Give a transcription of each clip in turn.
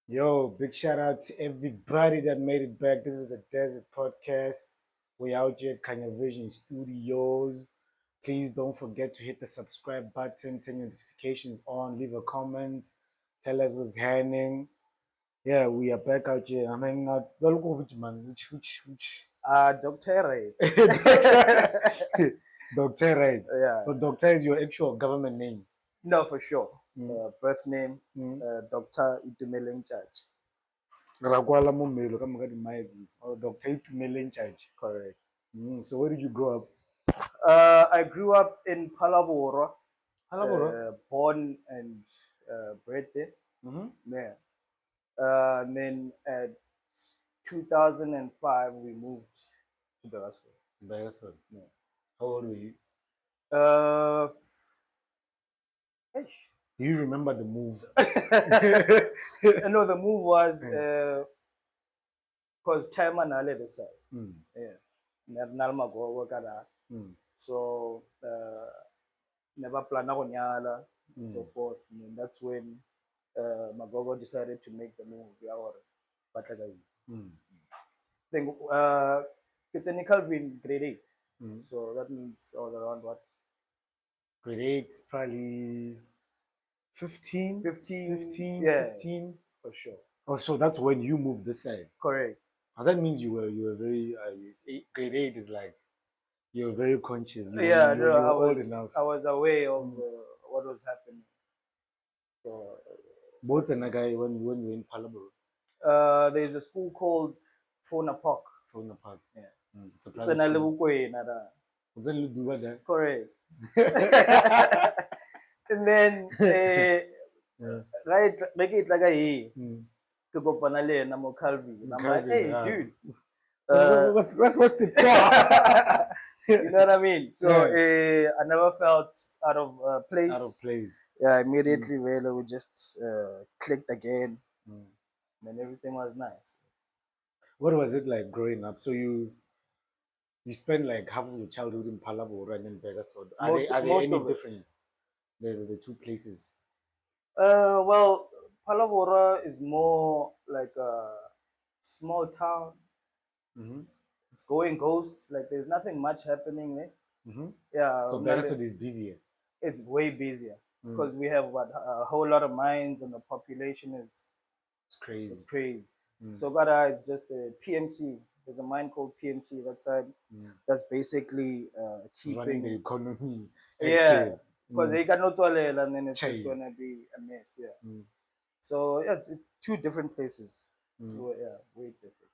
Yo, big shout out to everybody that made it back. This is the Desert Podcast. We're out here at Kanya Vision Studios. Please don't forget to hit the subscribe button, turn your notifications on, leave a comment, tell us what's happening. Yeah, we are back out here. I'm hanging out. Don't go which man, which. Doctor Ray. Doctor, right? Yeah. So, Doctor is your actual government name. No, for sure. Mm. Birth name, Mm. Doctor Tjatji. Rakwala Mumelo, come get my Doctor in charge. Correct. So, where did you grow up? I grew up in Palabora, Halaboro. born and bred there. Mm-hmm. Yeah. And then at 2005, we moved to Burgersfort. Burgersfort. Yeah. How old were you? Ish. Do you remember the move? No, the move was because time and all the side. Yeah. Nalma go work at that. So never plan on nyala and so forth. And that's when Magogo decided to make the move. But think it's an Calvin grade 8. So that means all around what? Grade 8, probably 15, 15, 16. For sure. Oh, so that's when you moved this side. Correct. Oh, that means you were very grade 8 is like you're very conscious. I old enough. I was aware of what was happening. So both and a guy when you were in Palaboro. There's a school called Fona Park. Fona Park. Yeah. It's a private school. Correct. And then right make it like a to go panale na mo Calvi. I'm like, hey dude. What's the plan? You know what I mean? So I never felt out of place. Out of place. Yeah, immediately we just clicked again. And everything was nice. What was it like growing up? So you spent like half of your childhood in Palabora and in Burgersfort. Are they any different? The two places. Well, Palabora is more like a small town. It's going ghost. Like there's nothing much happening there. Yeah. So Burgersfort is busier. It's way busier because we have a whole lot of mines and the population is crazy. It's crazy. So it's just a PMC. There's a mine called PMC that side. That's basically keeping the economy. Yeah, because they got no toilet and then it's just gonna be a mess. Yeah. So yeah, it's two different places. Yeah, way different.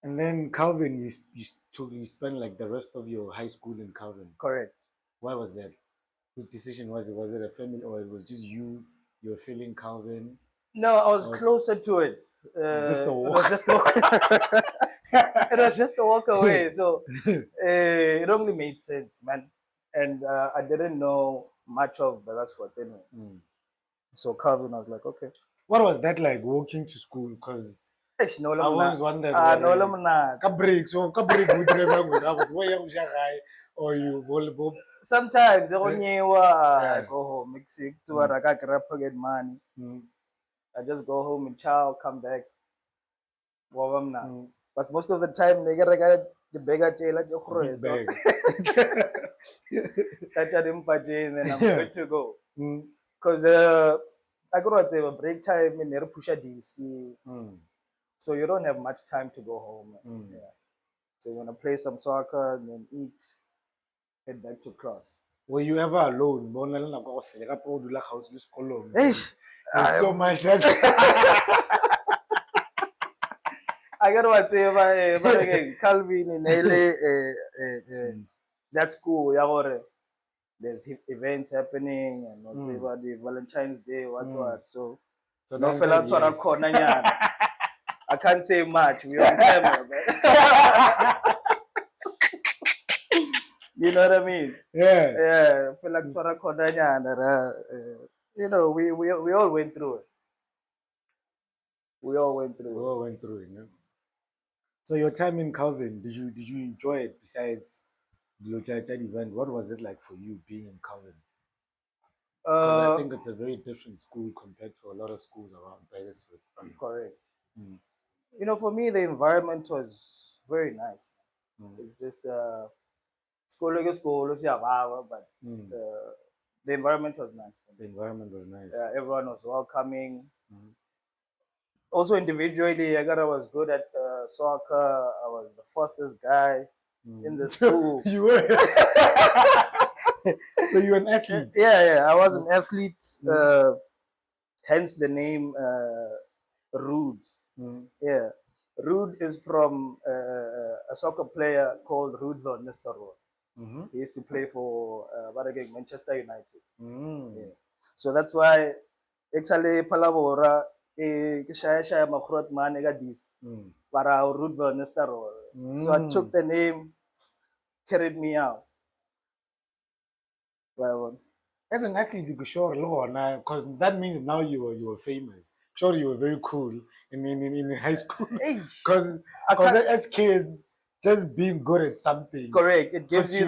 And then Calvin, you spent like the rest of your high school in Calvin. Correct. Why was that? Whose decision was it? Was it a family or it was just you? You were feeling Calvin? No, I was closer to it. Just a walk. It was just a walk. It was just a walk away. So it only made sense, man. And I didn't know much of Burgersfort anyway. So Calvin, I was like, okay. What was that like walking to school? Because I always wondered. Or you volleyball. Sometimes I go home, mix it to I pocket money. I just go home and chow, come back. But most of the time, they get the beggar jail at your bag. And then I'm good to go. Because I go to a break time and never push a disc. So you don't have much time to go home. Yeah. So you want to play some soccer and then eat, head back to class. Were you ever alone? There's so much that I got to say, but again, Calvin in LA, that's cool. There's events happening and whatever, the Valentine's Day, what. So no fella I can't say much. We're on camera, you know what I mean? Yeah. Yeah. You know, we all went through it. We all went through it. Yeah? So your time in Calvin, did you enjoy it besides the Doctor Tjatji event? What was it like for you being in Calvin? Because I think it's a very different school compared to a lot of schools around Burgersfort. Correct. You know, for me, the environment was very nice. It's just school like a school, but the environment was nice. The environment was nice. Everyone was welcoming. Also, individually, I was good at soccer. I was the fastest guy in the school. You were. So you were an athlete? Yeah, I was an athlete. Hence the name Ruud. Yeah, Ruud is from a soccer player called Ruud van Nistelrooy. He used to play for Manchester United. Yeah. So that's why Exale Palabora Kishaya Makrot Manega dis para Ruud van Nistelrooy. So I took the name, carried me out. Well, as an athlete, you could show a lot now, because that means now you were famous. Sure, you were very cool in high school. Because as kids, just being good at something. Correct. It gives you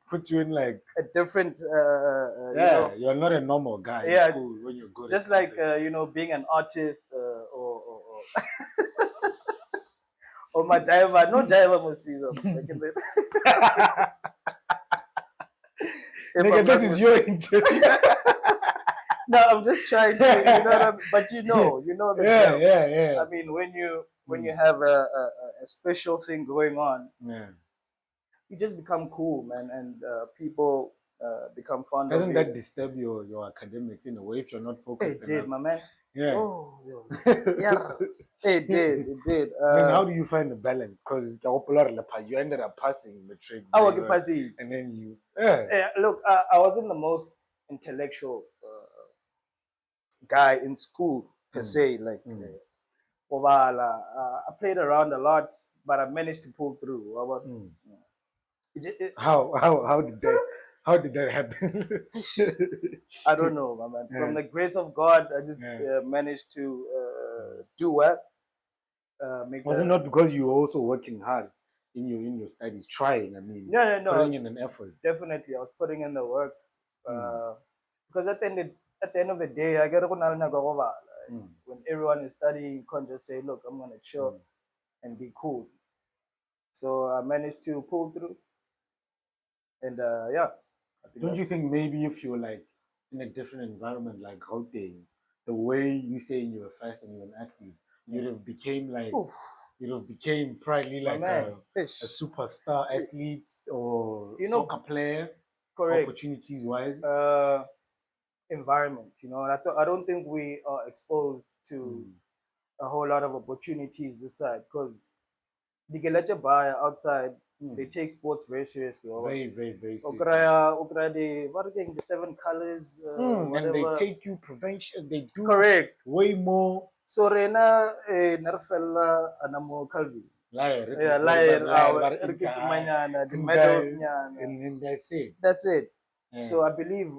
puts you in like a different. You're not a normal guy. Yeah, in school when you're good. Just at like being an artist or or my jaiva, no jaiva musiza. Nigga, this is your interview. No, I'm just trying to, you know what I mean? But you know the yeah. I mean, when you have a special thing going on, you just become cool, man, and people become fond of you. Doesn't that disturb your academics in a way if you're not focused? It did, my man. Yeah. Oh, yeah. It did. Then how do you find the balance? Because you ended up passing matric. I was passing, and then you. Look, I wasn't the most intellectual guy in school per se. Like, I played around a lot, but I managed to pull through. How did that happen? I don't know, my man. From the grace of God, I just managed to do well. Was it not because you were also working hard in your studies, trying? I mean, no, putting in an effort. Definitely, I was putting in the work. Because at the end of the day, I get when everyone is studying, you can't just say, "Look, I'm gonna chill and be cool." So I managed to pull through, and Don't you think maybe if you were like in a different environment, like Gauteng, the way you say you were fast and you're an athlete, you'd have became like probably like a superstar athlete or soccer player? Correct. Opportunities wise, environment. I don't think we are exposed to a whole lot of opportunities this side, because the Gelacha buyer outside, they take sports very seriously. Very seriously. The 7 colors, and they take you prevention. They do correct way more. So Rena Nerfella Anamo Calvi. Liar, the medals, and that's it. That's it. Yeah. So I believe,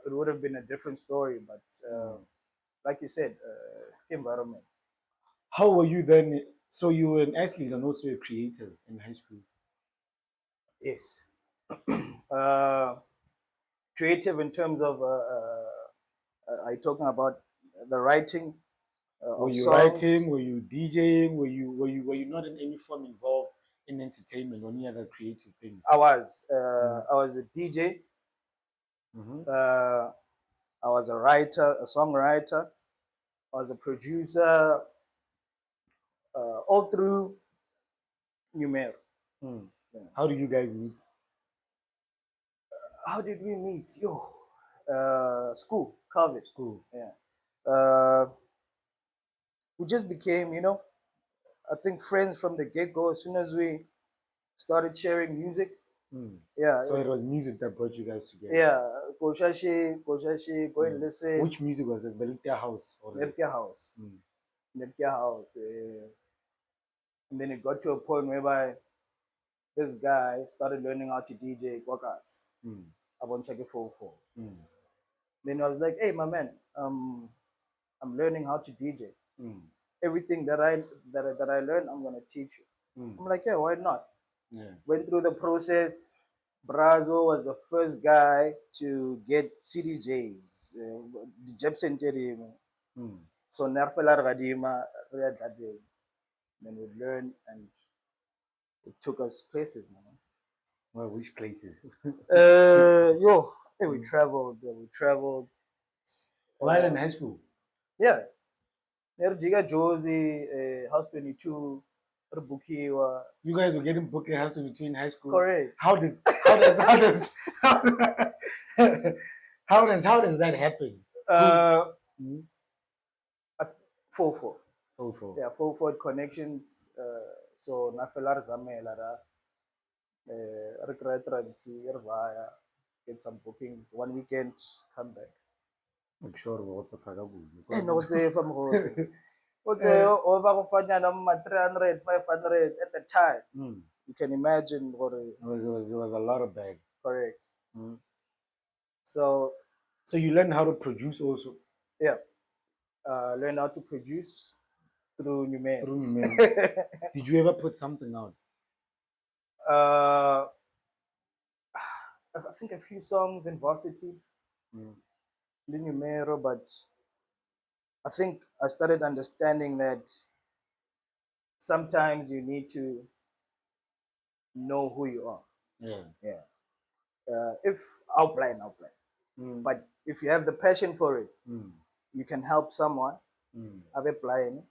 it would have been a different story, but like you said, environment. How were you then? So you were an athlete and also a creator in high school? Yes. Creative in terms of, are you talking about the writing? Were you writing? Were you DJing? Were you not in any form involved in entertainment or any other creative things? I was. I was a DJ. I was a writer, a songwriter. I was a producer. All through Numero. How do you guys meet? How did we meet? School, college. School. Yeah. We just became, I think friends from the get-go. As soon as we started sharing music. Yeah. So it was music that brought you guys together. Yeah. Koshashi, go and listen. Which music was this? Belita House? Belita House. Belita House. And then it got to a point whereby this guy started learning how to DJ Kwakas. I want to check it for. Then I was like, hey, my man, I'm learning how to DJ. Everything that I learned, I'm gonna teach you. I'm like, yeah, why not? Yeah. Went through the process, Brazo was the first guy to get CDJs, the Jepsen Jerim. So Nerfelar Radima, read that day. Then we learned and it took us places, man. Well, which places? We traveled. We traveled. While in high school? Yeah. Nerjiga Josie, House 22, Bukiwa. You guys were getting booked in House 22 in high school? Correct. How does that happen? 4-4. 4-4. Yeah, 4-4 connections. So Nafelar Zamelara, Recreatrancy, Irvaya, get some bookings. One weekend, come back. I'm sure what's a fagabu. No, over 300, 500 at the time. You can imagine what it was a lot of bag. Correct. So you learn how to produce also. Yeah. Learn how to produce through Numero. Did you ever put something out? I think a few songs in Varsity, Numero, but I think I started understanding that sometimes you need to know who you are. If I'll play. But if you have the passion for it, you can help someone. Have a playing,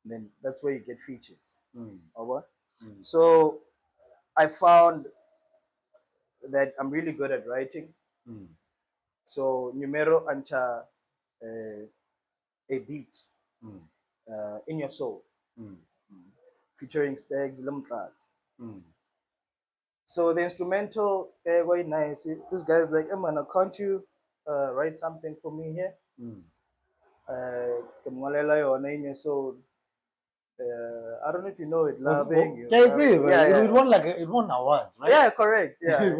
then that's where you get features. So I found that I'm really good at writing. So Numero ancha a beat in your soul, featuring Stags Limtlats. So the instrumental, very nice. This guy's like, hey man, can't you write something for me here? In your soul. I don't know if you know it. Loving you. It won awards, right? Yeah, correct. Yeah.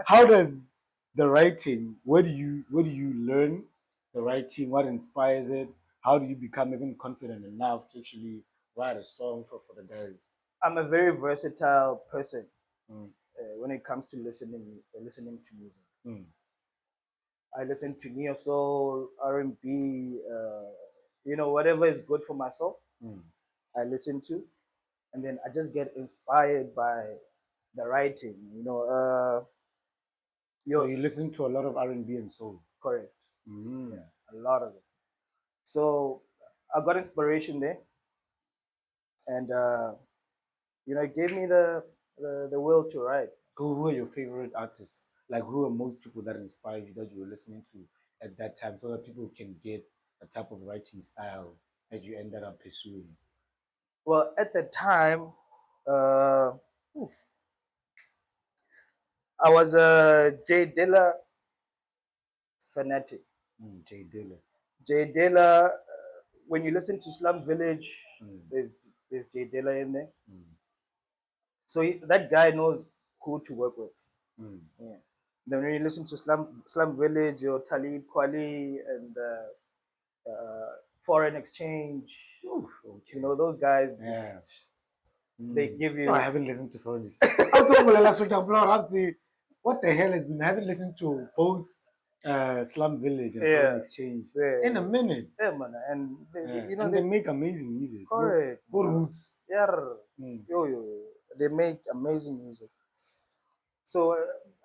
How does the writing? Where do you learn the writing? What inspires it? How do you become even confident enough to actually write a song for the guys? I'm a very versatile person when it comes to listening to music. I listen to neo soul, R&B, whatever is good for my soul. I listen to, and then I just get inspired by the writing. So you listen to a lot of R&B and soul. Correct. Yeah, a lot of it. So I got inspiration there, and it gave me the will to write. Who are your favorite artists? Like, who are most people that inspired you that you were listening to at that time, so that people can get a type of writing style that you ended up pursuing? Well, at the time, I was a Jay Dilla fanatic. Jay Dilla. Jay Dilla. When you listen to Slum Village, there's Jay Dilla in there. So that guy knows who to work with. Yeah. Then when you listen to Slum Village, your Talib Kweli and Foreign Exchange, those guys just they give you. No, I haven't listened to Foreign Exchange. What the hell has been? I haven't listened to both Slum Village and Foreign Exchange in a minute. Yeah, man, and they make amazing music. Correct. Go Roots. Yeah. They make amazing music. So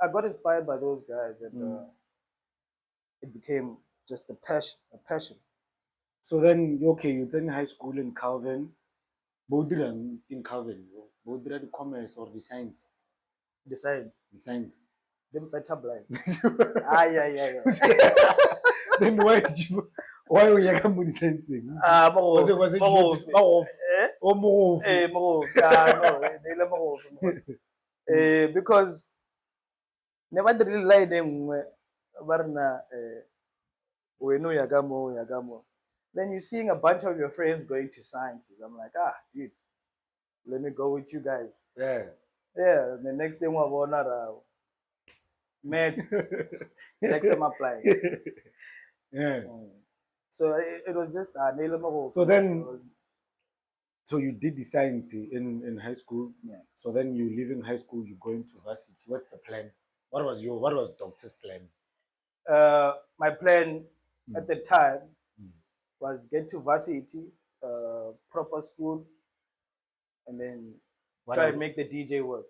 I got inspired by those guys, and it became just a passion. So then, you're in high school in Calvin. Both in Calvin. Both the commerce or the science. The science. The science. Them better blind. Yeah. Then why were you coming with the science? Was it because never really lie them Varna Yagamo. Then you're seeing a bunch of your friends going to sciences. I'm like, dude, let me go with you guys. Yeah. The next thing we're going maths. Next time apply. Yeah. So it was just So then So you did the science in high school. Yeah. So then you leaving high school, you going to varsity. What's the plan? What was doctor's plan? My plan at the time Mm. was get to varsity, proper school, and then try and make the DJ work.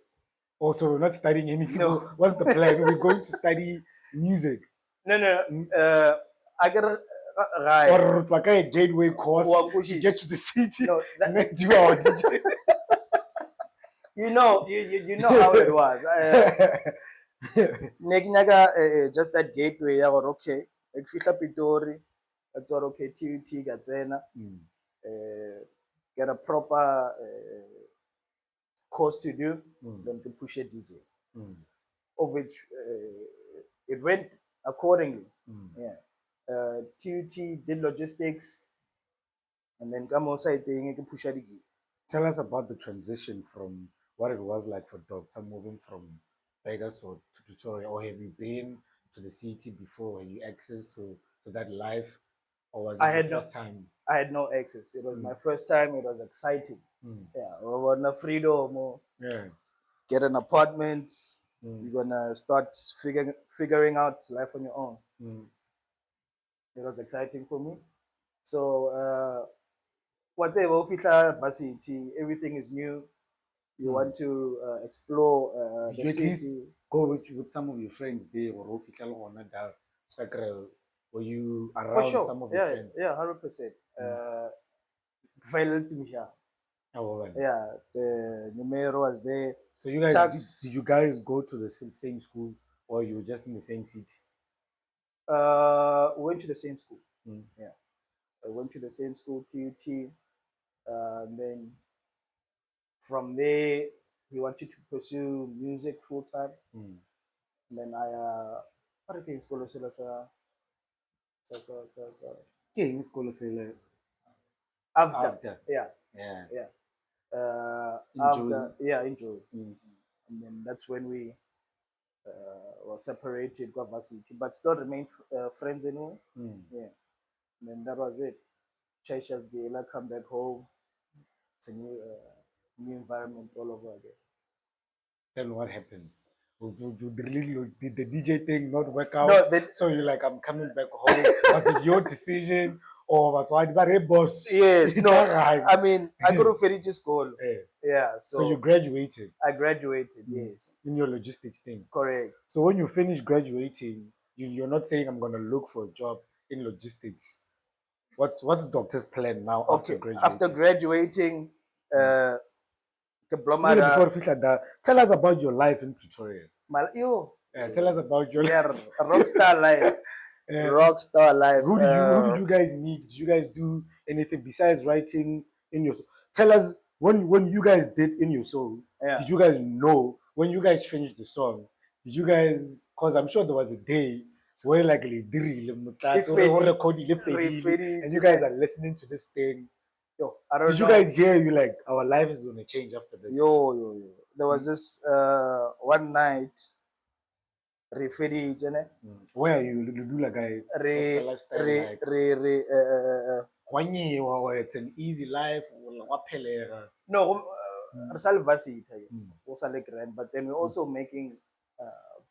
Also, we're not studying anything. No. What's the plan? We're going to study music. No. I got Or like a gateway course to get to the city No, and then do our DJ. you know how it was. Just that gateway. I was okay. Ekufihla Pitori, I thought okay. TUT Gazena, get a proper course to do, then to push a DJ. Of which it went accordingly. Yeah. TUT did logistics, and then come outside thing and push a DJ. Tell us about the transition from what it was like for Doctor moving from Burgersfort to Pretoria, or have you been to the city before? Were you access to that life, or was it the first time? I had no access. It was my first time. It was exciting. Yeah, we were on a freedom. Yeah, get an apartment. You're gonna start figuring out life on your own. It was exciting for me. So whatever varsity, everything is new. You want to explore the city. Go with some of your friends there, or were you around some of your friends? Yeah, 100%. Yeah, the Numero was there. So you guys, did you guys go to the same school, or you were just in the same city? We went to the same school. Yeah, I went to the same school, TUT. And then from there, he wanted to pursue music full time. And then what again school after. Yeah. In Joes. And then that's when we were separated, got varsity, but still remained friends anyway. Yeah. And then that was it. Cheshires Gala, come back home. It's a new environment all over again. Then what happens? Did the DJ thing not work out? No, so you're like, I'm coming back home. Was it your decision? Or was it boss? Yes, no. I mean, I couldn't finish school. Yeah. So you graduated? I graduated, yes. In your logistics thing? Correct. So when you finish graduating, you're not saying I'm going to look for a job in logistics. What's Doctor's plan now after graduating? After graduating, tell us about your life in Pretoria. Tell us about your rockstar life. Rockstar life. Who did you guys meet? Did you guys do anything besides writing in your soul? Tell us when you guys did In Your Soul. Did you guys know when you guys finished the song? Did you guys? Because I'm sure there was a day where like and you guys are listening to this thing. Did you guys hear you like our life is gonna change after this? Yo. There was this one night. Where are you? Ludula guys. It's an easy life. No, but then we're also making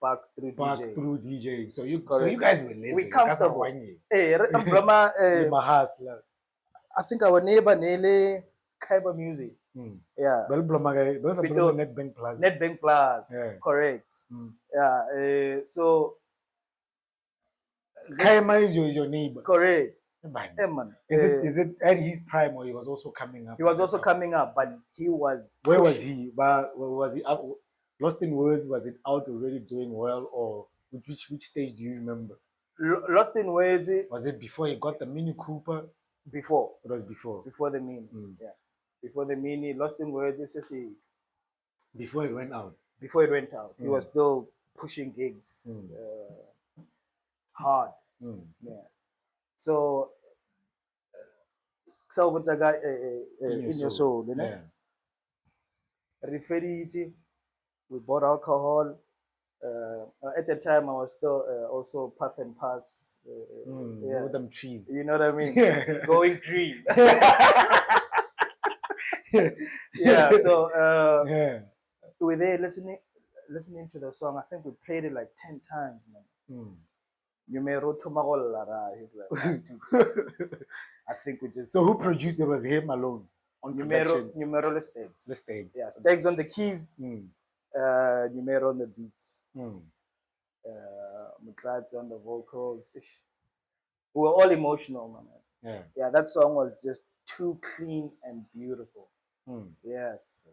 back through DJing. So you guys were living. We comfortable. I think our neighbor Nele Kaiba Music. Yeah. Netbank Plaza. Netbank Plaza. Yeah. Correct. Yeah. So Kaima is your neighbor. Correct. Is it at his prime, or he was also coming up? He was also coming up, but he was. Where was he? But was he up? Lost in Words, was it out already doing well, or which stage do you remember? Lost in Words. Was it before he got the Mini Cooper? Before. It was before. Before the Mini. Yeah. Before the Mini, Lost in Words. Before it went out. Before it went out, he was still pushing gigs hard. Yeah. So, with the guy In Your Soul, you know. Yeah. We bought alcohol. At the time, I was still also puff and pass. With them trees. You know what I mean? Going green. Yeah, so Yeah. we were there listening to the song. I think we played it like 10 times, man. Numero Tumagolara. He's like, "Ah, dude, I think we just. So who produced it? Was him alone on production? Numero the Stegs. The Stegs. Yeah, Stegs on the keys. Numero on the beats. Mukladze on the vocals. Ish. We were all emotional, man. Yeah. Yeah, that song was just too clean and beautiful. Yes.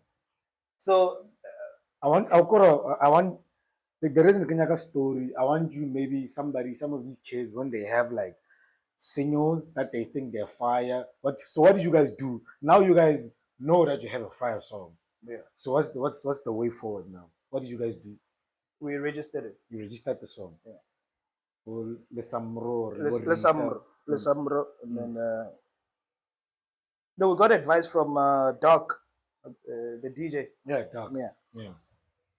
So I want like there isn't a story. I want you maybe some of these kids when they have like singles that they think they're fire. So what did you guys do? Now you guys know that you have a fire song. Yeah. So what's the way forward now? What did you guys do? We registered it. You registered the song. Yeah. Lesamro, and then no, we got advice from Doc, the DJ. Yeah, Doc. Yeah.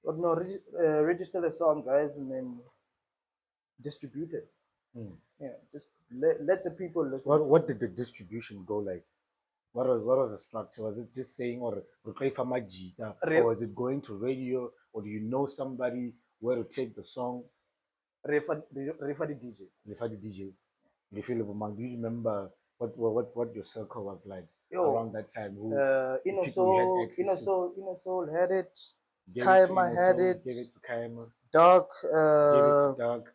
But no, register the song, guys, and then distribute it. Yeah, just let the people listen. What did the distribution go like? What was the structure? Was it just saying or play for my guitar, or was it going to radio, or do you know somebody where to take the song? Refer the DJ. Refer the DJ. Do you remember what your circle was like around that time? Soul had it. Kaima had it. Gave it to Kaima. Doc. Gave it to Doc.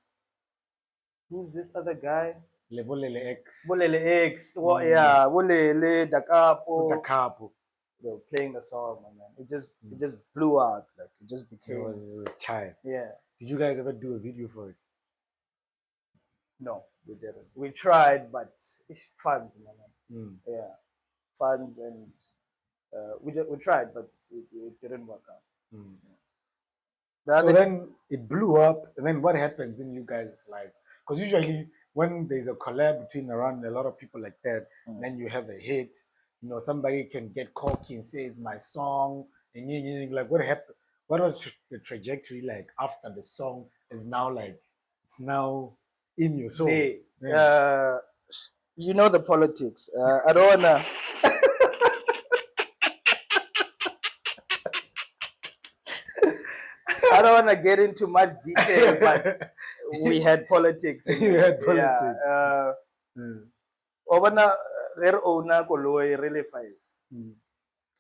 Who's this other guy? Bolele X. Yeah, Bolele Dakapo. Dakapo. They were playing the song, man. It just blew out. Like it just became. It was chai. Yeah. Did you guys ever do a video for it? No, we didn't. We tried, but funds, man. Yeah, funds, and we tried, but it didn't work out. So then it blew up, and then what happens in you guys' lives? Because usually when there's a collab between around a lot of people like that, then you have a hit. You know, somebody can get cocky and say it's my song, and like what happened? What was the trajectory like after the song is now like it's now in your soul? You know the politics. I don't wanna. I don't want to get into much detail, but we had politics. You had politics.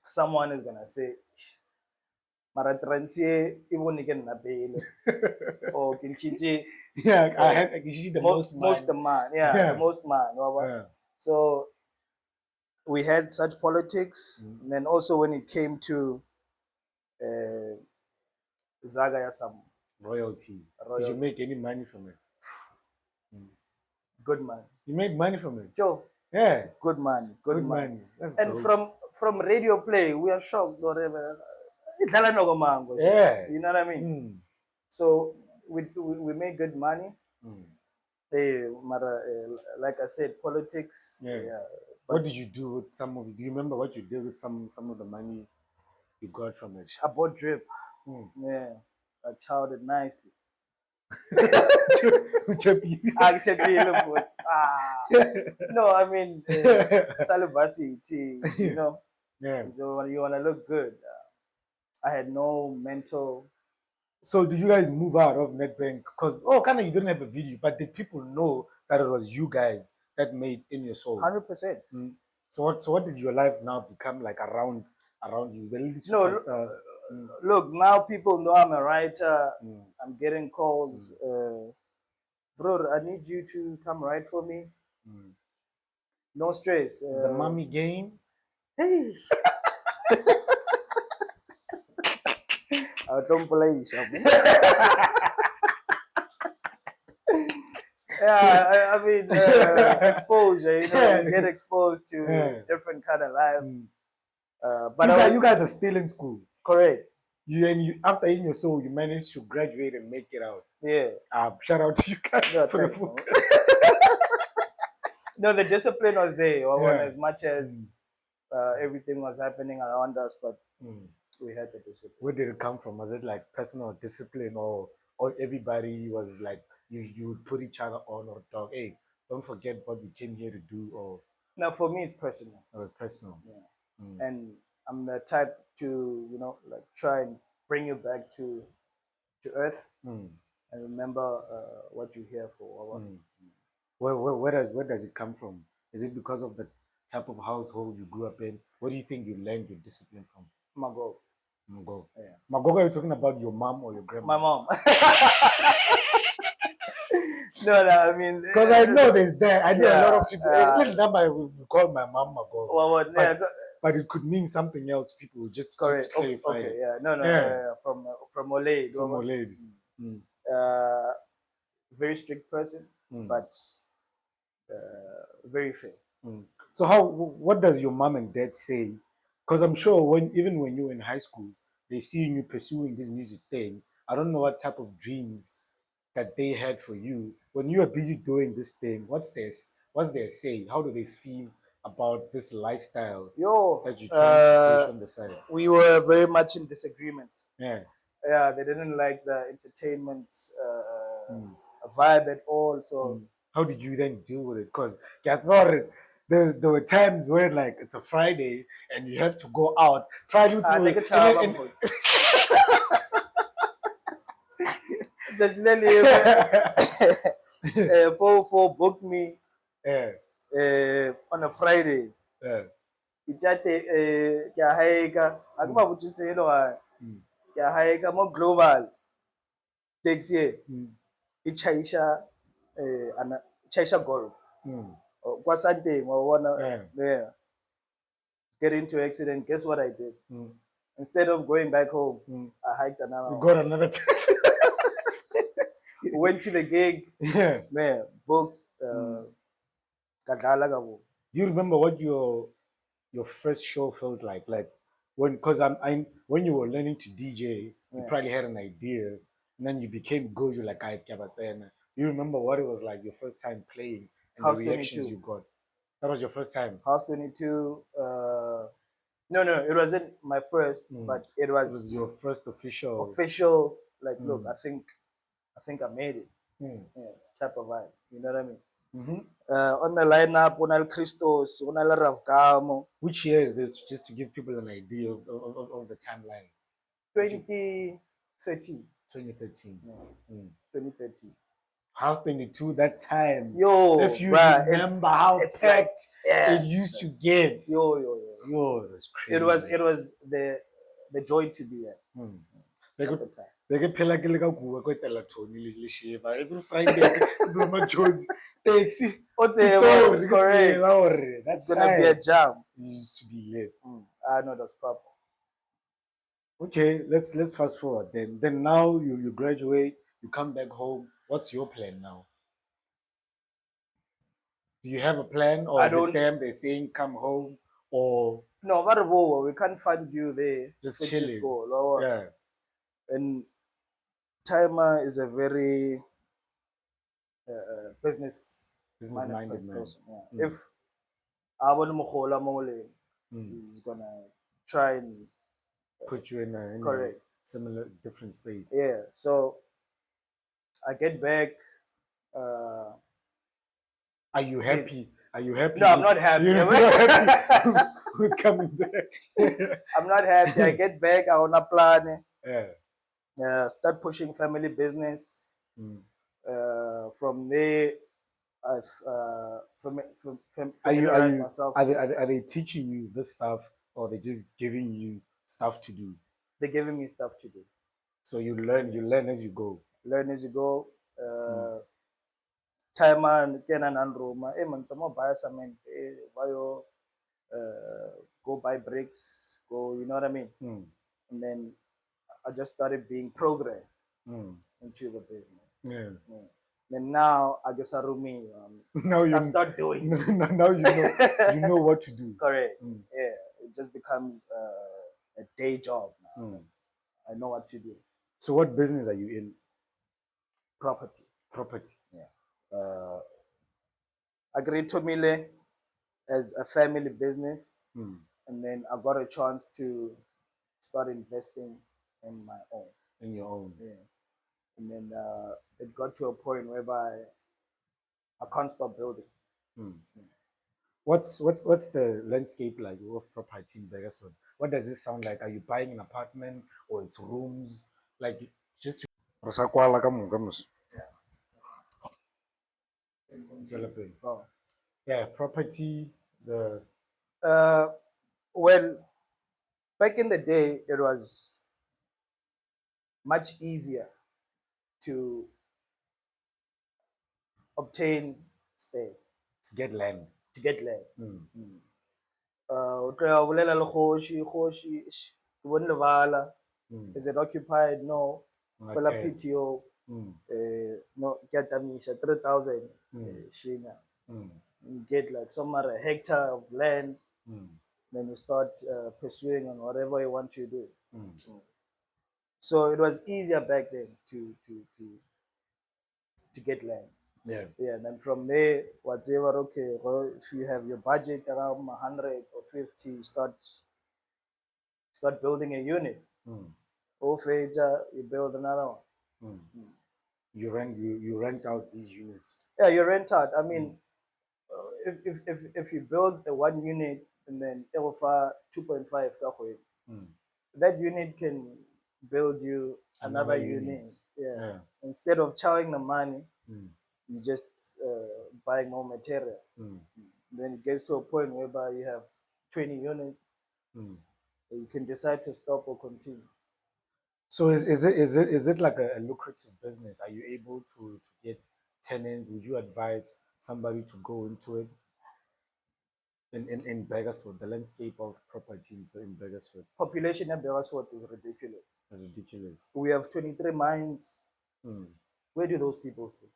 Someone is gonna say, "Maratransie, even again na bail." Or Kinchiji. Yeah, I had the most man. Yeah, the most man. Yeah. So we had such politics, and then also when it came to Zagaya some royalties. Did you make any money from it? Good man. You made money from it? Joe. Yeah. Good money. Good money. And dope. from radio play, we are shocked whatever. Yeah. You know what I mean? So we made good money. Like I said, politics. Yeah. What did you do with some of it? Do you remember what you did with some of the money you got from it? I bought drip. Yeah. I chowed it nicely. No, I mean Salivasi tea, you know. Yeah. You wanna look good. I had no mental. So did you guys move out of NetBank? Because kind of you didn't have a video, but did people know that it was you guys that made In Your Soul? 100%. So what did your life now become like around you? Look, now people know I'm a writer. I'm getting calls. Bro, I need you to come write for me. No stress. The mommy game. Hey. Don't play, yeah, I mean exposure. You know, you get exposed to different kind of life. But you guys are still in school. Correct. After In Your Soul, you managed to graduate and make it out. Yeah. Shout out to you guys for the focus. No, the discipline was there. As much as everything was happening around us, but we had the discipline. Where did it come from? Was it like personal discipline, or everybody was like you would put each other on or talk? Hey, don't forget what we came here to do. Or now for me, it's personal. It was personal. Yeah. And I'm the type to, like try and bring you back to earth and remember what you're here for. Where does it come from? Is it because of the type of household you grew up in? What do you think you learned your discipline from? Mago. Yeah. Magogo, are you talking about your mom or your grandma? My mom. No, I mean, because I know there's that. I know a lot of people. Even that I will call my mom Magogo. Well, but it could mean something else. People just to clarify. Okay, yeah, no, from Olay. From Olay. Very strict person, but very fair. So what does your mom and dad say? Because I'm sure even when you were in high school, they see you pursuing this music thing. I don't know what type of dreams that they had for you when you are busy doing this thing. What's their say? How do they feel about this lifestyle that you're trying to push on the side? We were very much in disagreement. Yeah, they didn't like the entertainment vibe at all. So how did you then deal with it? Because there were times where like it's a Friday and you have to go out. Try to just for book me on a Friday. Itjate ke a haeka a ke ba botsise lo wa ke a haeka mo global taxi e chaisha golf kwa Sunday wa bona get into accident. Guess what I did? Instead of going back home, I hiked another. You got another taxi. Went to the gig. Yeah. Man, booked. You remember what your first show felt like? Like when you were learning to DJ, you probably had an idea, and then you became good. You're like, you remember what it was like your first time playing and House the reactions 22. you got? That was your first time. House 22. No, it wasn't my first, but it was your first official. Like, look, I think I made it. Yeah, type of vibe. You know what I mean? On the lineup, Onal Christos, Onal Ravgamo. Which year is this? Just to give people an idea of the timeline. 2013. 2013. Yeah. 2013. House 22, that time. Yo, if you remember how packed it used to get. Yo, that's crazy. It was the joy to be at. Every Friday, taxi. That's gonna be a jam. You used to be late. I know that's proper. Okay, let's fast forward. Then now you graduate, you come back home. What's your plan now? Do you have a plan, or is it them they're saying come home, or no? We can't find you there. Just chilling. Yeah. And Timer is a very business-minded person. Yeah. If I want to he's gonna try and put you in a similar different space. Yeah. So I get back. Are you happy? Are you happy? No, I'm not happy. You're not happy with coming back. I'm not happy. I get back. I wanna plan. Yeah. Start pushing family business. From there, I've myself. Are they teaching you this stuff, or are they just giving you stuff to do? They're giving me stuff to do. So you learn as you go. Learn as you go. Timer kenan Roma. Man, some buy cement. Go buy bricks. Go, you know what I mean. And then I just started being programmed into the business. Yeah. Then now I guess I start doing. Now you know what to do. Correct. Yeah, it just becomes a day job now. I know what to do. So what business are you in? Property. Yeah. Agreed to Mile as a family business, and then I got a chance to start investing in my own. In your own. Yeah. And then it got to a point whereby I can't stop building. what's the landscape like of property in Burgersfort? What does this sound like? Are you buying an apartment or it's rooms? Like just to developing. Oh. Yeah, property. The Well, back in the day, it was much easier to obtain stay, to get land. to get land. Mm. O tloya o bolela le kgoši, ish, ke bone lebala. Is it occupied? No. Kwela Okay. PTO. No, get amisha 3,000. Shina. You get like some a hectare of land. Then you start pursuing on whatever you want to do. So it was easier back then to get land. Yeah. Yeah, and then from there, whatever, okay, well, if you have your budget around 100 or 50, start building a unit. You build another one. You rent out these units. Yeah, you rent out. I mean, if you build a one unit and then offer 2.5, that unit can build you another unit. Yeah. Instead of charging the money, you just buying more material. Then it gets to a point whereby you have 20 units. You can decide to stop or continue. So is it like a lucrative business? Are you able to get tenants? Would you advise somebody to go into it? In Burgersfort, the landscape of property in Burgersfort. Population in Burgersfort is ridiculous. It's ridiculous. We have 23 mines. Where do those people stay?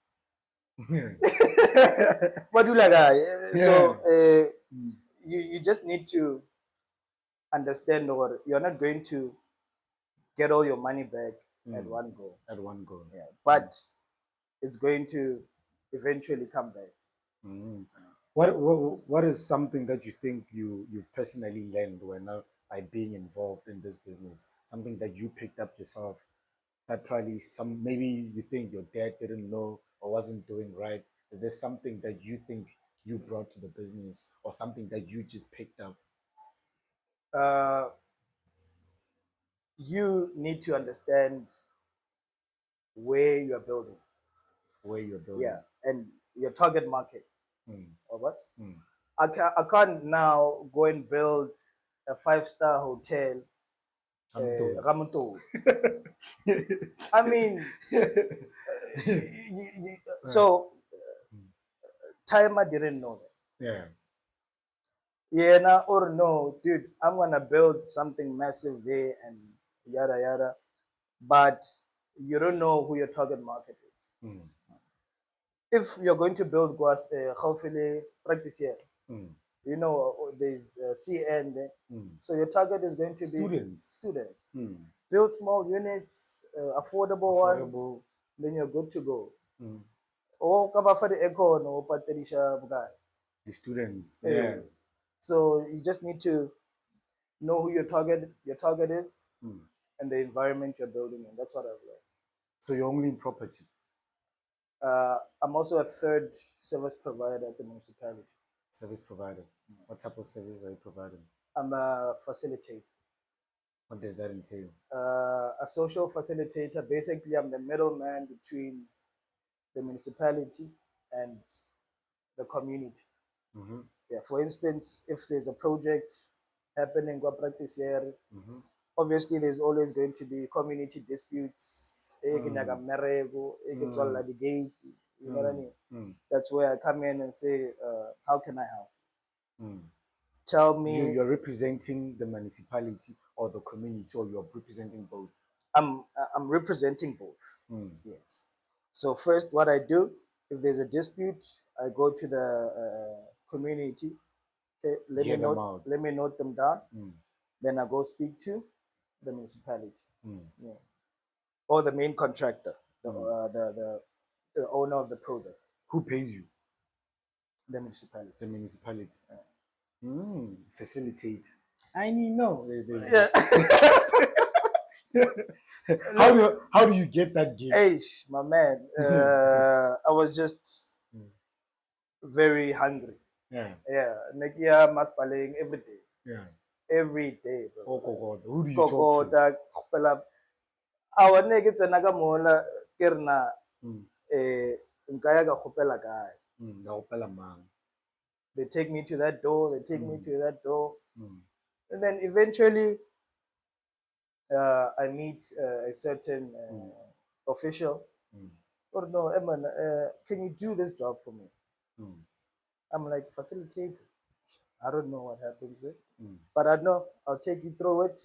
What do you like? So you just need to understand, or you're not going to get all your money back at one go. At one go. Yeah, but it's going to eventually come back. What is something that you think you've personally learned by being involved in this business? Something that you picked up yourself that probably maybe you think your dad didn't know or wasn't doing right. Is there something that you think you brought to the business or something that you just picked up? You need to understand where you're building. Where you're building. Yeah, and your target market. Or what? I can't now go and build a 5-star hotel. Ramuto. I mean, so Timer didn't know that. Yeah. Yeah, now or no, dude, I'm gonna build something massive there and yada yada, but you don't know who your target market is. If you're going to build hopefully practice here, you know there's CN there, so your target is going to be students. Build small units, affordable ones, then you're good to go. Oh, kaba for the echo no paterisha bukan. The students. Yeah. So you just need to know who your target is, and the environment you're building in. That's what I've learned. So you're only in property. I'm also a third service provider at the municipality. Service provider. What type of service are you providing? I'm a facilitator. What does that entail? A social facilitator. Basically, I'm the middleman between the municipality and the community. Yeah. For instance, if there's a project happening in practice here, obviously there's always going to be community disputes. You know what I mean? That's where I come in and say, how can I help? Tell me. You're representing the municipality or the community, or you're representing both? I'm representing both. Yes. So first, what I do, if there's a dispute, I go to the community. Okay, let me note them down. Then I go speak to the municipality. Yeah. Or the main contractor, the owner of the project. Who pays you? The municipality. The municipality. Facilitate. I need know. Yeah. How do you get that gig? Hey, my man. I was just very hungry. Yeah. Yeah, Nekia maspaling every day. Yeah. Every day, bro. Oh God, who do you talk to? Koko our niggas and Nagamola Kirna Nkaya Gakopela guy. They take me to that door, they take me to that door. And then eventually I meet a certain official. Or no, Eman, can you do this job for me? I'm like, facilitator. I don't know what happens there. But I know I'll take you through it.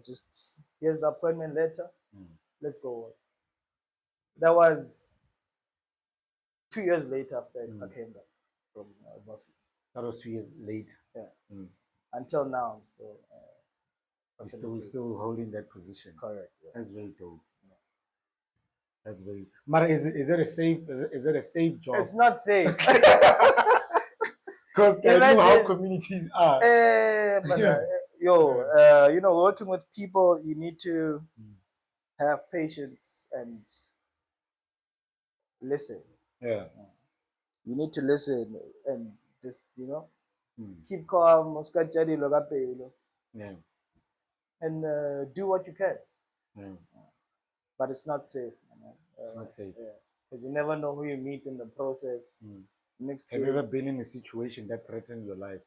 Just here's the appointment letter. Let's go. That was 2 years later after I came back from Voyce. That was 2 years later. Yeah. Until now, I'm still holding that position. Correct. Yeah. That's very dope. Yeah. That's very. But is it a safe? Is it a safe job? It's not safe. Because I know how communities are. You know, working with people, you need to have patience and listen. Yeah. You need to listen and just, keep calm, yeah. And do what you can. Yeah. But it's not safe. It's not safe. Because you never know who you meet in the process. Have you ever been in a situation that threatened your life?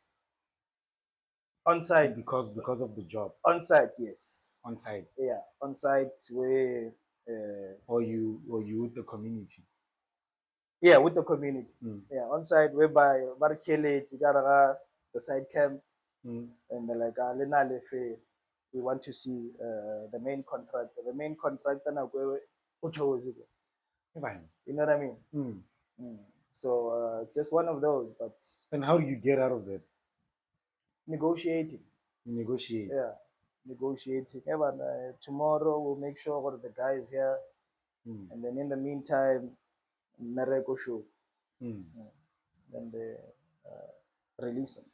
On site. Because of the job. On site, yes. On site. Yeah, on site where. Or you with the community. Yeah, with the community. Yeah, on site whereby you got the side camp, and they're like, we want to see the main contractor. The main contractor now, you know what I mean? So it's just one of those. But and how do you get out of that? Negotiating. Negotiate. Yeah, negotiating. Tomorrow we'll make sure that the guy is here, and then in the meantime, Nareko show. Then they release them.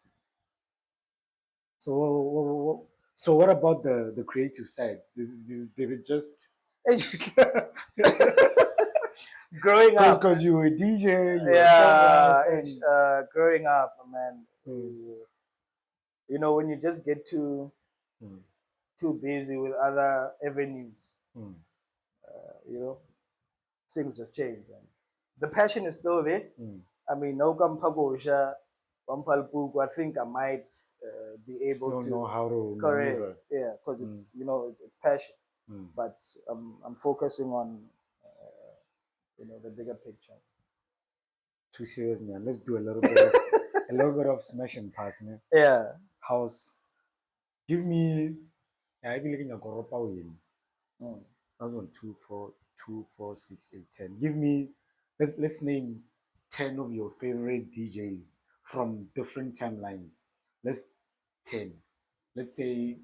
So what about the creative side? Did it just growing up? Because you were a DJ, growing up, man. You know, when you just get too busy with other avenues, you know, things just change. And the passion is still there. I mean, no Kampagosha, I think I might be able to know how to correct. Maneuver. Yeah, because it's it's passion. But I'm focusing on the bigger picture. Too serious, man. Let's do a little bit of smash and pass, man. Yeah. House. Give me. I be looking at Goropa win. That's 1, 2, 4, 2, 4, 6, 8, 10. Give me. Let's name 10 of your favorite DJs from different timelines. Let's 10. Let's say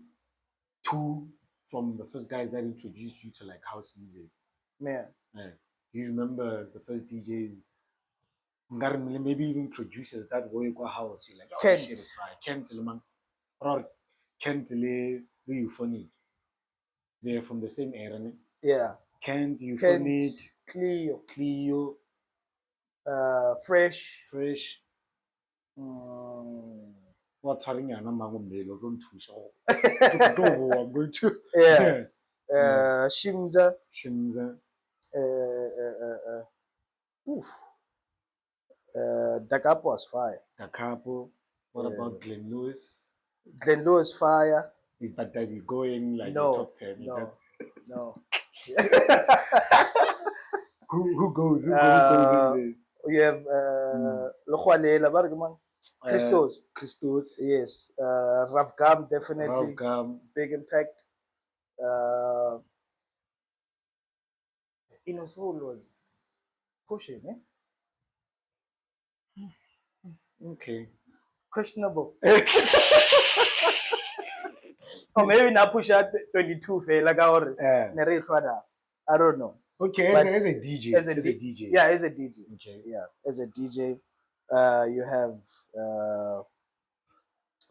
2 from the first guys that introduced you to like house music. Yeah. Do you remember the first DJs? Maybe even producers that were in house. You're like, oh, this shit is fire. Kent Leman. Or Kent Le Euphonic. They're from the same era. Yeah. Kent, Euphonic. Clio. Fresh. What's happening? I'm going to. Yeah. Shimza. Dakapo was fire. Dakapo. What about Glenn Lewis? Glenn Lewis fire. But does he go in like the top 10? No. Who goes in there? We have Lokhwalela Bargman. Christos. Yes. Ravgam, definitely. Big impact. Inosful was pushing, Okay. Questionable. Or maybe now push out 22 like our I don't know. Okay, as a DJ. As a DJ. Yeah, as a DJ. Okay. Yeah, as a DJ. You have the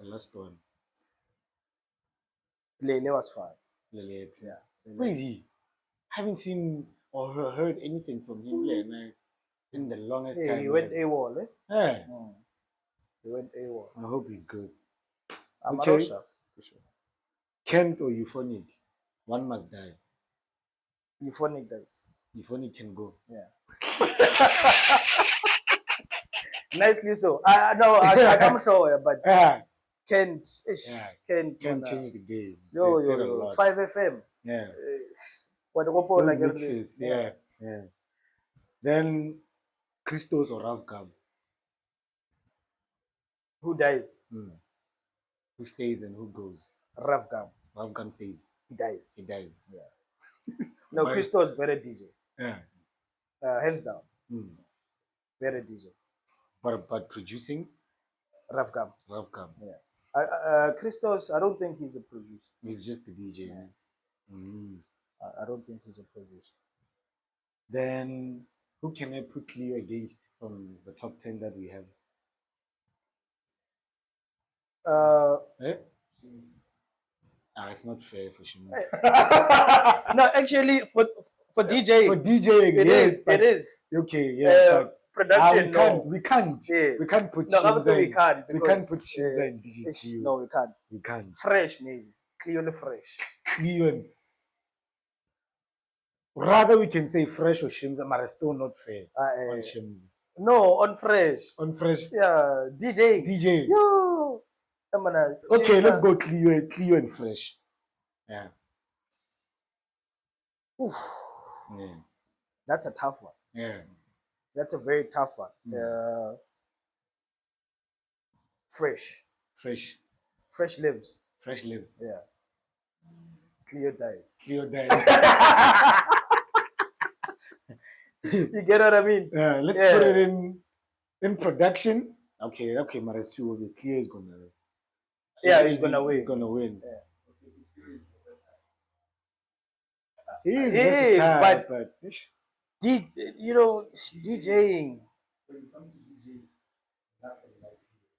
last one. Lele was fine. Lele. Yeah. Where is he? Haven't seen or heard anything from him in the longest time. He went AWOL, Yeah. He went AWOL. I hope he's good. Amarosha. Kent or Euphonic? One must die. Euphonic dies. Euphonic can go. Yeah. Nicely so. I'm sure, but Kent change the game. Yo, 5FM. Yeah. What those mixes, yeah. Then Christos or Ravgam. Who dies? Who stays and who goes? Ravgam. Ravgam stays. He dies. Yeah. No, Christos better DJ. Yeah. Hands down. Better DJ. But producing? Ravgam. Yeah. Christos, I don't think he's a producer. He's just the DJ. Yeah. I don't think he's a producer. Then who can I put Cleo against from the top 10 that we have? It's not fair for Shims. No, actually, for DJing. For DJing, it is. Okay, yeah. Production, we can't. Yeah. We can't put Shimza. We can't. We can't put Shimza in DJ. No, we can't. We can't. Fresh, maybe. Clearly fresh. Clearly. Rather, we can say fresh or Shimza, but it's still not fair on Shimza. No, on fresh. On fresh. Yeah, DJ. Yo. Okay, let's go Cleo and fresh. Yeah. Oof. Yeah. That's a tough one. Yeah. That's a very tough one. Fresh lives. Yeah. Cleo dies. You get what I mean? Yeah. Let's put it in production. Okay, but it's too obvious. Cleo is gonna. Yeah, he's gonna win. He's gonna win. Yeah. He is but DJing.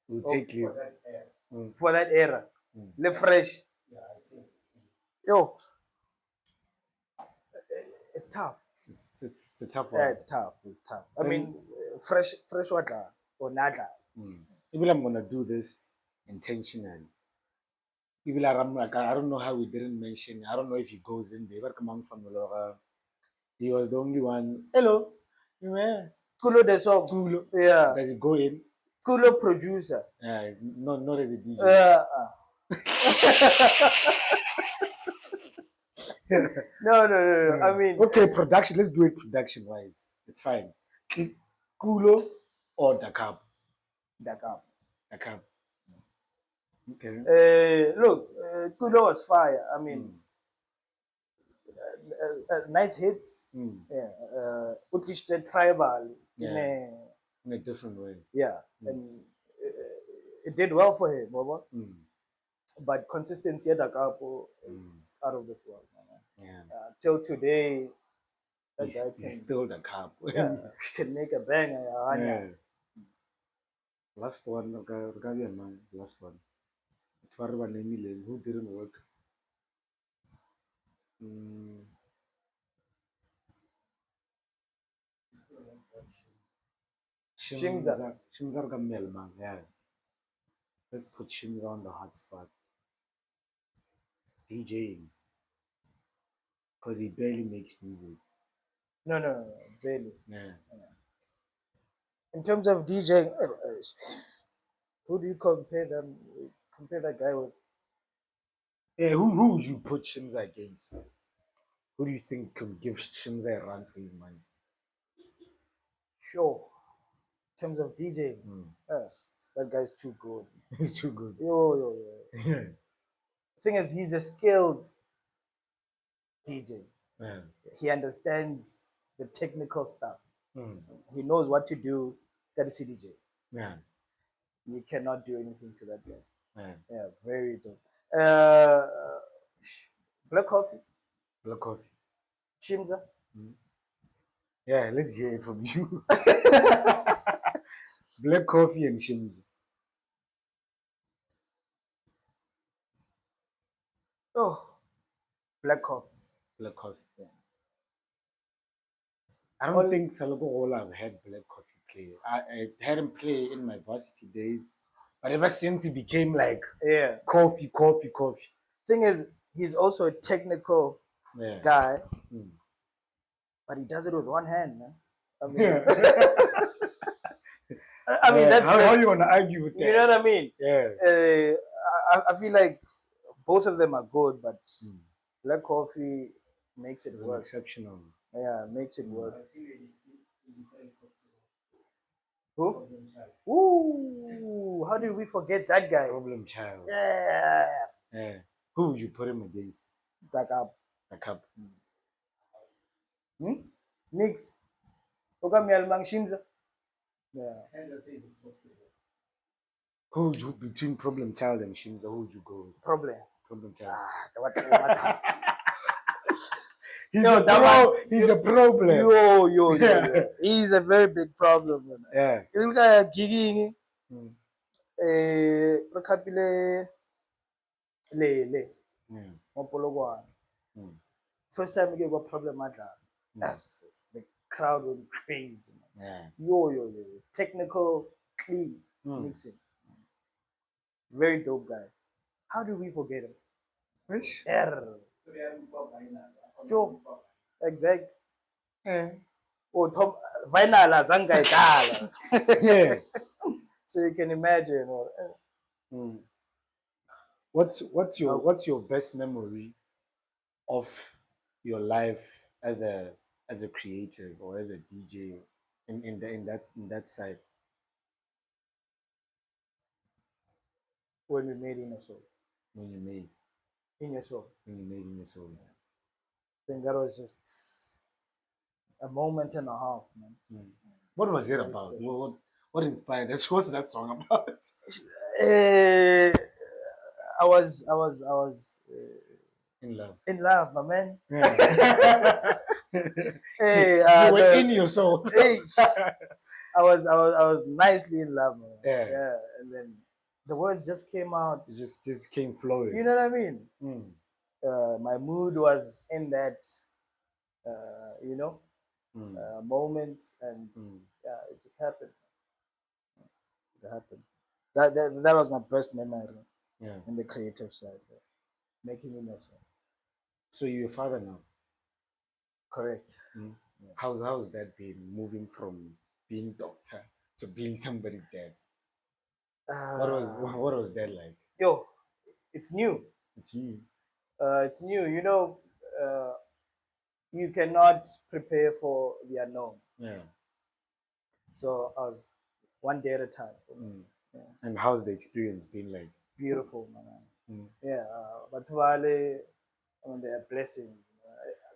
We'll take you for that era. Live fresh. Yo, it's tough. It's a tough one. Yeah, it's tough. I mean, fresh water or nada. Even I'm gonna do this intentionally. People are like, I don't know how we didn't mention. I don't know if he goes in there. He was the only one. Hello. Yeah. Kulo the song. Kulo. Yeah. Does he go in? Kulo producer. Not as a DJ. No. I mean. Okay, production. Let's do it production wise. It's fine. Kulo or Dakab? Dakab. Okay. Look, Kulo was fire. I mean, nice hits. Yeah. Utlichte tribal in a different way. Yeah. And it did well for him, Baba. But consistency at Dakapo is out of this world, man. Yeah. Till today, he's still the cop. Yeah, can make a banger. Yeah. Last one, man. Last one. Who didn't work? Shimza man. Yeah. Let's put Shimza on the hot spot. DJing. Because he barely makes music. No, barely. Yeah. In terms of DJing, who do you compare that guy with? Yeah, who would you put Shimza against? Who do you think can give Shimza a run for his money? Sure. In terms of DJing, yes, that guy's too good. He's too good. Yo. Yeah. The thing is, he's a skilled DJ. Yeah. He understands the technical stuff. He knows what to do. That is CDJ. Yeah. You cannot do anything to that guy. Yeah, very dope. Black Coffee. Shimza. Yeah, let's hear it from you. Black Coffee and Shimza. Oh, Black Coffee. Yeah. I don't think Salogo all have had Black Coffee play. I had him play in my varsity days, But ever since he became like Yeah. coffee. Thing is, he's also a technical guy, but he does it with one hand, man. I mean, I mean that's how you wanna argue with that? You know what I mean? Yeah. I feel like both of them are good, but black coffee makes it work. Exceptional. Yeah, makes it work. Who? Ooh, how did we forget that guy? Problem child. Yeah. Yeah. Who would you put him against? Dakap. Nix. Yeah. Who would you, between Problem Child and Shimza, who would you go with? Problem Child. He's a problem. Yo. He's a very big problem. Man. Yeah. You look at gigging. First time we gave a problem, yes, the crowd went crazy. Man. Yeah. Yo. Technical, clean mixing. Very dope guy. How do we forget him? Which? Joe. Exact. Oh, Tom Vainala Zangai Dala. Yeah. So you can imagine. What's your best memory of your life as a creative or as a DJ in that side? When we made In Your Soul. When you made In Your Soul. When you made In Your Soul. I think that was just a moment and a half, man. What was it about? What inspired us? What's that song about? I was in love. In love, my man. Yeah. Hey, you were in your soul. Hey, I was nicely in love, man. Yeah. And then the words just came out. It just came flowing. You know what I mean? My mood was in that, moment, and it just happened. It happened. That was my best memory. Yeah. In the creative side, making In Your Soul. So you're a father now. Correct. Yeah. How's that been, moving from being doctor to being somebody's dad? What was that like? Yo, it's new. It's new. It's new. You know, you cannot prepare for the unknown. Yeah. So I was one day at a time. Yeah. And how's the experience been like? Beautiful, man. Yeah, but they are blessing.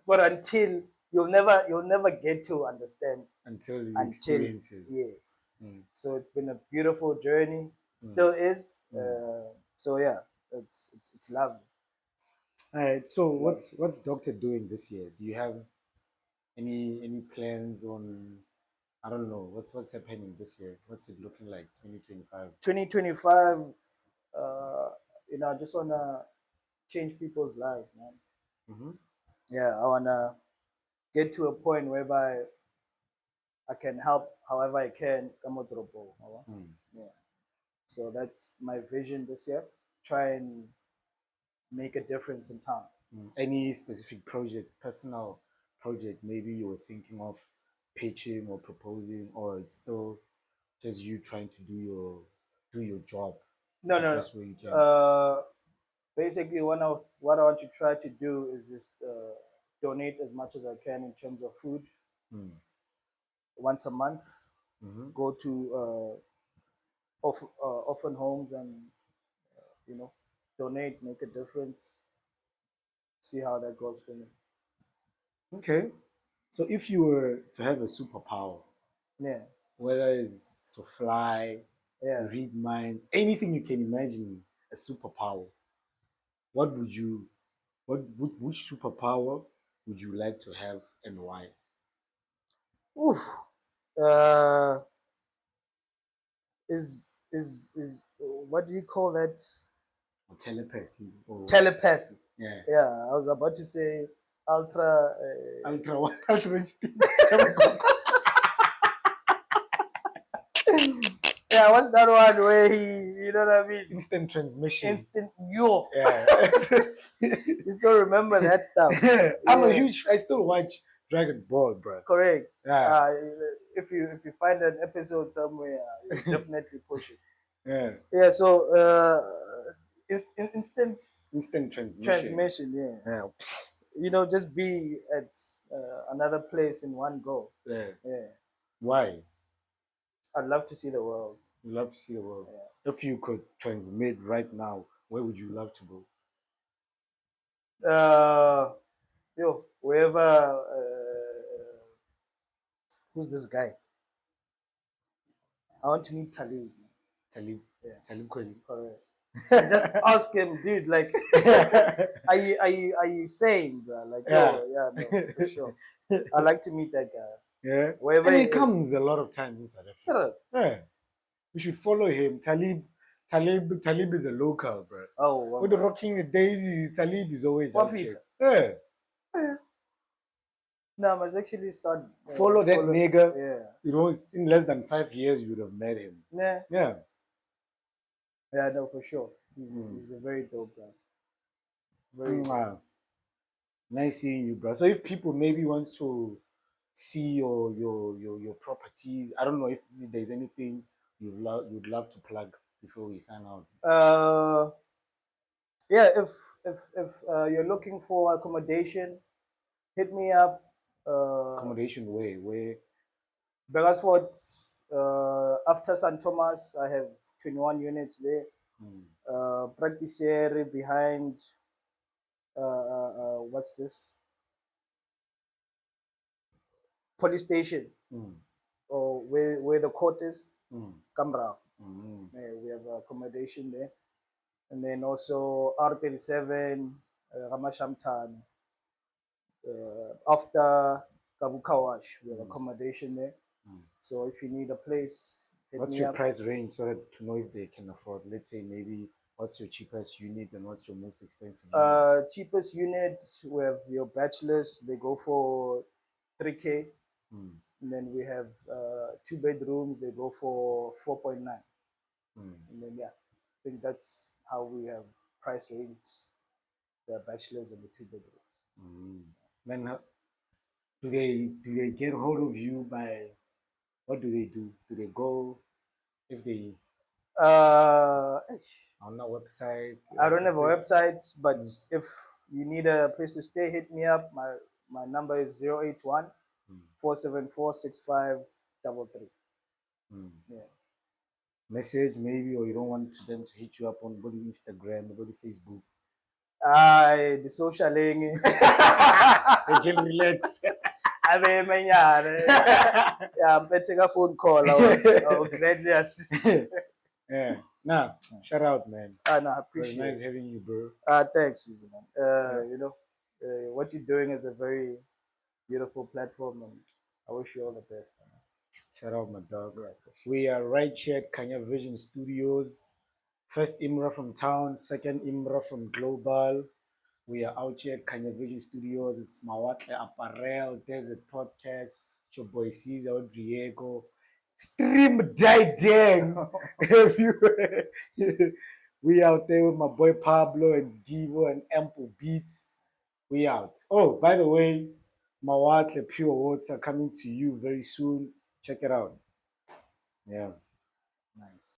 But until you'll never get to understand until you experience it. Yes. So it's been a beautiful journey. Still is. So yeah, it's lovely. All right. So what's Doctor doing this year? Do you have any plans on? I don't know. What's happening this year? What's it looking like? 2025. 2025. I just wanna change people's lives, man. Yeah, I wanna get to a point whereby I can help however I can. Yeah. So that's my vision this year. Try and make a difference in town. Any specific project, personal project, maybe you were thinking of pitching or proposing, or it's still just you trying to do your job? No. Basically, what I want to try to do is just donate as much as I can in terms of food. Once a month, go to orphan homes and donate, make a difference. See how that goes for me. Okay. So if you were to have a superpower, whether it's to fly, read minds, anything you can imagine, a superpower, which superpower would you like to have and why? Oof. Is what do you call that? Telepathy. Telepathy. Yeah. Yeah, I was about to say ultra instinct. Yeah, what's that one where he, you know what I mean? Instant transmission. Yeah. You still remember that stuff? I'm a huge. I still watch Dragon Ball, bro. Correct. Yeah. If you find an episode somewhere, you definitely push it. Yeah. Yeah. So instant transmission. Yeah. You know, just be at another place in one go. Yeah. Yeah. Why? I'd love to see the world. You love to see the world. Yeah. If you could transmit right now, where would you love to go? Wherever. Who's this guy? I want to meet Talib. Talib. Yeah. Talib Kweli. Correct. Just ask him, dude. Like, are you sane, bro? Like, yeah, no, for sure. I like to meet that guy. Yeah, wherever and he comes a lot of times in South Africa. Yeah, we should follow him. Talib is a local, bro. Oh, wow. With the rocking the daisy, Talib is always out there. Yeah. No, I must actually start. Follow that nigga. Yeah. You know, in less than 5 years, you would have met him. Yeah. Yeah. Yeah, no, for sure. He's a very dope guy. Very dope. Nice seeing you, bro. So if people maybe wants to see your properties, I don't know if there's anything you'd love to plug before we sign out. Yeah, if you're looking for accommodation, hit me up. Accommodation where? Burgersfort, after St. Thomas, I have 21 units there. Practice area behind. What's this? Police station, or where the court is. Camera. Yeah, we have accommodation there, and then also R37, Ramashamtan. After Kabukawash, we have accommodation there. So if you need a place, what's your price range so that to know if they can afford? Let's say maybe what's your cheapest unit and what's your most expensive unit? Cheapest unit, we have your bachelors, they go for 3K. And then we have 2 bedrooms, they go for 4.9. And then I think that's how we have price range the bachelors and the 2 bedrooms. Then do they get hold of you by what do they do? Do they go if they on our website? I don't have a website, but if you need a place to stay, hit me up. My number is 081 474 6533. Yeah. Message maybe, or you don't want them to hit you up on body Instagram, body Facebook. The socialing. They can relax. Yeah, I'm taking a phone call. I will gladly assist. Yeah. Nah, shout out, man. No, I appreciate it. Nice having you, bro. Thanks, man. You know, what you're doing is a very beautiful platform, and I wish you all the best, man. Shout out, my dog. Yeah, sure. We are right here at Kanya Vision Studios. First Imra from town, second Imra from Global. We are out here at Kanya Vision Studios. It's Mawatle Apparel, Desert Podcast, your boy Caesar, Diego. Stream Djing everywhere. We out there with my boy Pablo and Zgivo and Ample Beats. We out. Oh, by the way, Mawatle Pure Water coming to you very soon. Check it out. Yeah. Nice.